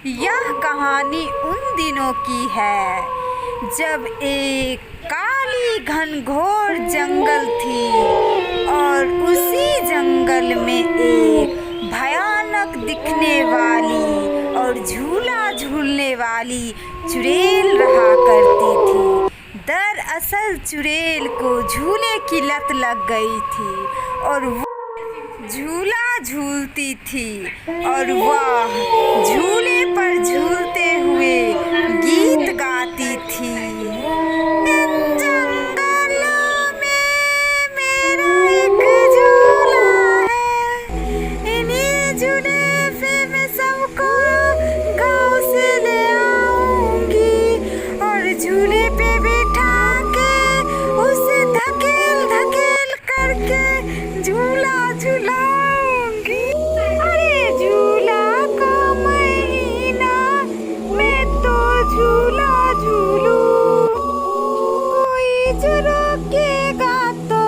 यह कहानी उन दिनों की है जब एक काली घनघोर जंगल थी और उसी जंगल में एक भयानक दिखने वाली और झूला झूलने वाली चुड़ैल रहा करती थी। दरअसल चुड़ैल को झूले की लत लग गई थी और वो झूला झूलती थी और वह झूले पर झूलते हुए गीत गाती थी। इन जंगलों में मेरा एक झूला है, इन्हीं झूले पे मैं सबको गाँव से ले आऊंगी और झूले पे बिठा के उसे धकेल धकेल करके झूला झूलाऊंगी। अरे झूला का महीना मैं तो झूला झूलूं, कोई जो रोकेगा तो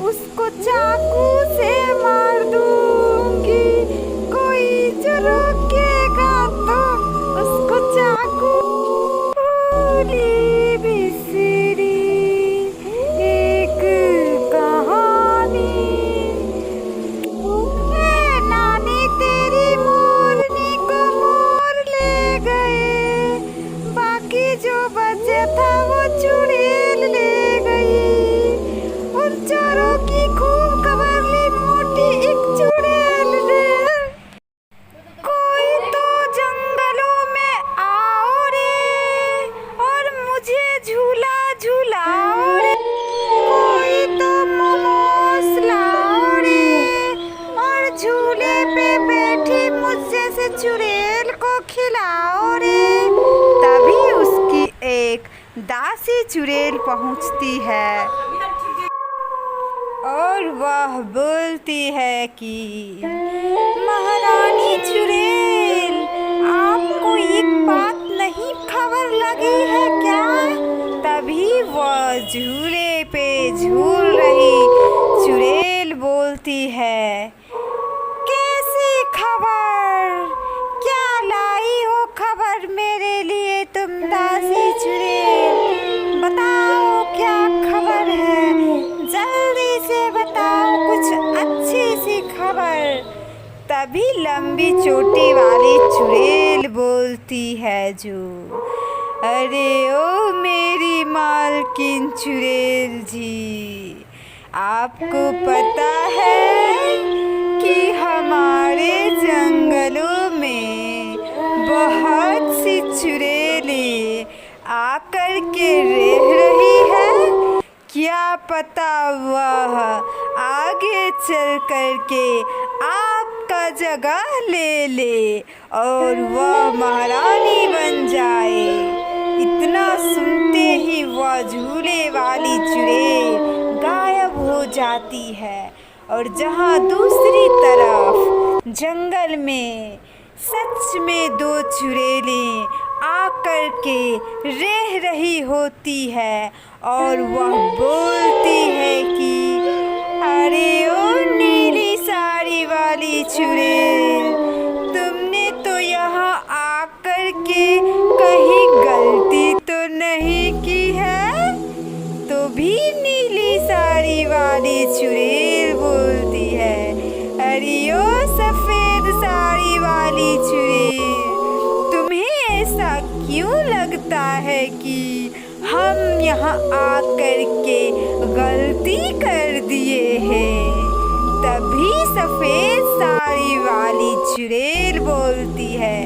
उसको चाकू से मार दूंगी, कोई जो रोकेगा तो उसको चाकू। भूली बिसरी एक कहानी, नानी तेरी मोरनी को मोर ले गए, बाकी जो बचा था वो चुड़ैल ले गई। उन चारों की खूब खबर ली मोटी एक चुड़ैल ने। कोई तो जंगलों में आओ रे और मुझे झूला झूलाओ रे, कोई तो मोमोस लाओ रे और झूले पे बैठी मुझ जैसे चुड़ैल को खिलाओ रे। तभी उसकी एक दासी चुड़ैल पहुंचती है और वह बोलती है कि महारानी चुड़ैल, आपको एक बात नहीं खबर लगी है क्या? तभी वह झूले पे झूल रही चुड़ैल बोलती है, कैसी खबर? क्या लाई हो खबर मेरे लिए तुम दासी चुड़ैल? बताओ क्या खबर है, जल्दी से बताओ कुछ अच्छी सी खबर। तभी लंबी चोटी वाली चुड़ैल बोलती है जो, अरे ओ मेरी मालकिन चुड़ैल जी, आपको पता है कि हमारे जंगलों में बहुत सी चुड़ैलें आकर के रह रही है। क्या पता वह आगे चल कर के आपका जगह ले ले और वह महारानी बन जाए। इतना सुनते ही वह झूले वाली चुड़ैल गायब हो जाती है और जहाँ दूसरी तरफ जंगल में सच में दो चुड़ैलें आकर के रह रही होती है और वह बोलती है कि अरे ओ नीली साड़ी वाली चुड़ैल, तुमने तो यहाँ आकर के कहीं गलती तो नहीं की है? तो भी नीली साड़ी वाली चुड़ैल बोलती है, अरे ओ सफ़ेद साड़ी वाली चुड़ैल, तुम्हें ऐसा क्यों लगता है कि हम यहाँ आकर के गलती कर दिए हैं? तभी सफ़ेद साड़ी वाली चुड़ैल बोलती है,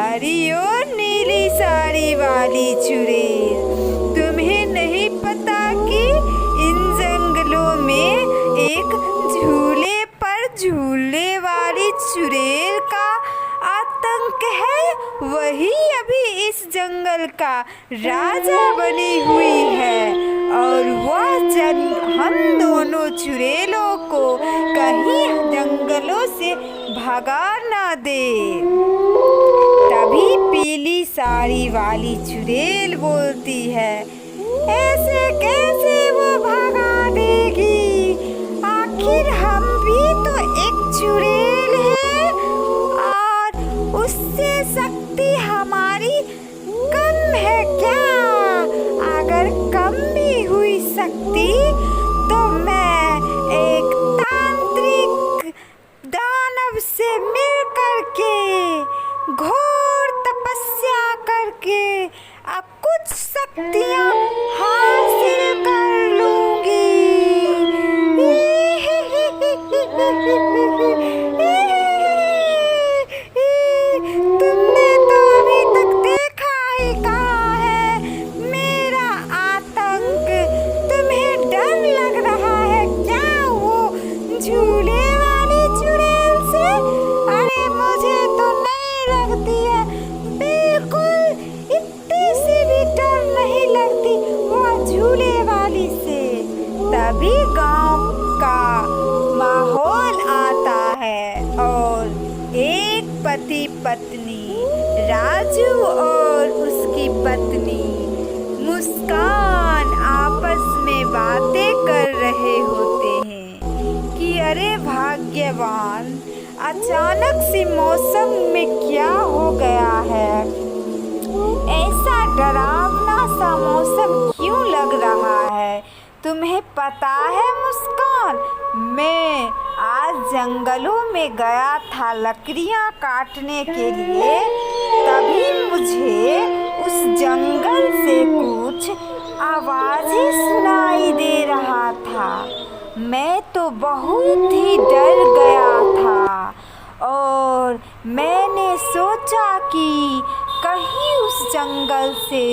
अरे ओ नीली साड़ी वाली चुड़ैल, तुम्हें नहीं पता कि इन जंगलों में एक झूले पर झूलने वाली चुड़ैल का आतंक है? वही अभी इस जंगल का राजा बनी हुई है और वह हम दोनों चुड़ैलों को कहीं जंगलों से भगा ना दे। तभी पीली साड़ी वाली चुड़ैल बोलती है, ऐसे कैसे वो भगा देगी? आखिर हम भी तो एक चुड़ैल हैं और उससे शक्ति घोर तपस्या करके अब कुछ शक्तियाँ हासिल कर लूंगी। तुमने तो अभी तक देखा ही कहाँ है मेरा आतंक। तुम्हें डर लग रहा है क्या वो झूले वाली चुड़ैल से? अरे मुझे तो नहीं लगती है, बिल्कुल इतनी सी भी डर नहीं लगती वो झूले वाली से। तभी गांव का माहौल आता है और एक पति पत्नी राजू और उसकी पत्नी मुस्कान आपस में बातें कर रहे होते हैं कि अरे भाग्यवान, अचानक से मौसम में क्या हो गया है, ऐसा डरावना सा मौसम क्यों लग रहा है। तुम्हें पता है मुस्कान, मैं आज जंगलों में गया था लकड़ियाँ काटने के लिए, तभी मुझे उस जंगल से कुछ आवाज़ें सुनाई दे रहा था। मैं तो बहुत ही डर गया था और मैंने सोचा कि कहीं उस जंगल से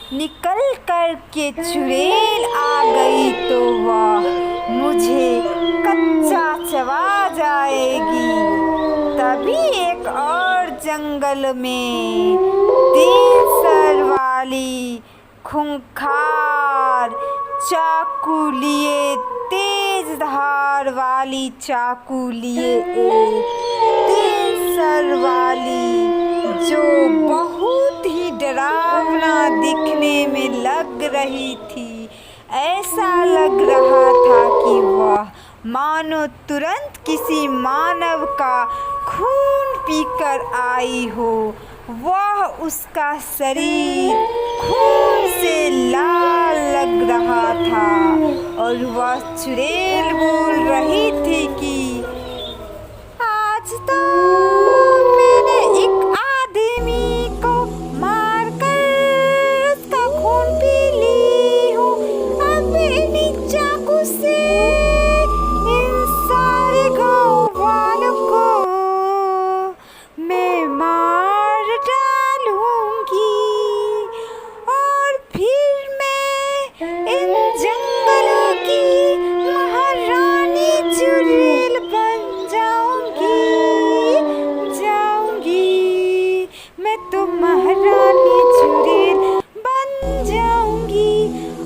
निकल कर के चुड़ैल आ गई तो वह मुझे कच्चा चबा जाएगी। तभी एक और जंगल में 3 सर वाली खूंखार चाकू लिए, तेज धार वाली चाकू लिए एक 3 सर वाली, जो बहुत ही डरावना दिखने में लग रही थी। ऐसा लग रहा था कि वह मानो तुरंत किसी मानव का खून पीकर आई हो। वह उसका शरीर खून से लाल लग रहा था और वह चुड़ैल बोल रही थी कि आज तो मैंने एक आदमी को मारकर उसका खून पी ली हूँ। अब इन्हीं चाकू से इन सारे गाँव वालों को मैं मार डालूंगी और फिर मैं इन जंगलों की महारानी चुड़ैल बन जाऊंगी। मैं तो महारानी चुड़ैल बन जाऊंगी।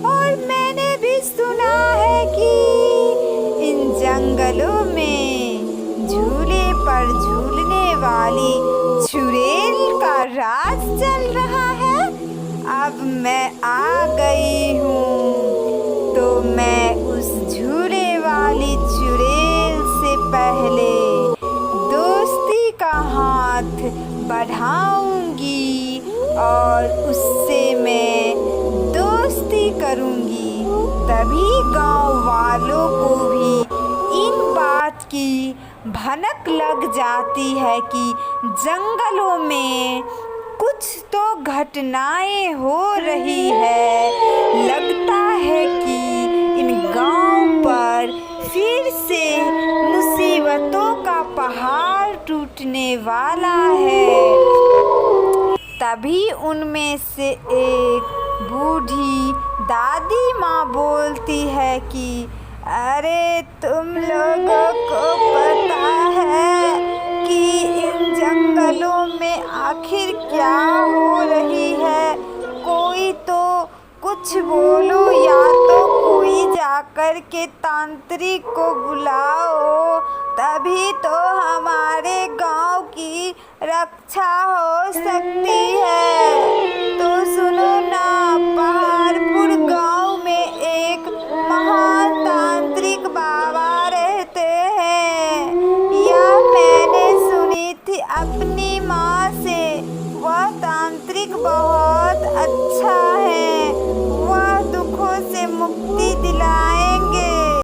और मैंने भी सुना है कि इन जंगलों में झूले पर झूलने वाली चुड़ैल का राज चल रहा है। अब मैं आ गई हूँ तो मैं उस झूले वाली चुड़ैल से पहले दोस्ती का हाथ बढ़ाऊंगी और उससे मैं दोस्ती करूंगी। तभी गांव वालों को भी इन बात की भनक लग जाती है कि जंगलों में कुछ तो घटनाएं हो रही है। लगता है कि इन गांव पर फिर से मुसीबतों का पहाड़ टूटने वाला है। तभी उनमें से एक बूढ़ी दादी माँ बोलती है कि अरे तुम लोगों को पता है कि इन जंगलों में आखिर क्या हो रही है? कोई तो कुछ बोलो, या तो कोई जाकर के तांत्रिक को बुलाओ, तभी तो हमारे गांव की रक्षा हो सकती है। तो सुनो ना, पहाड़पुर गांव में एक महान तांत्रिक बाबा रहते हैं। यह मैंने सुनी थी अपनी माँ से। वह तांत्रिक बहुत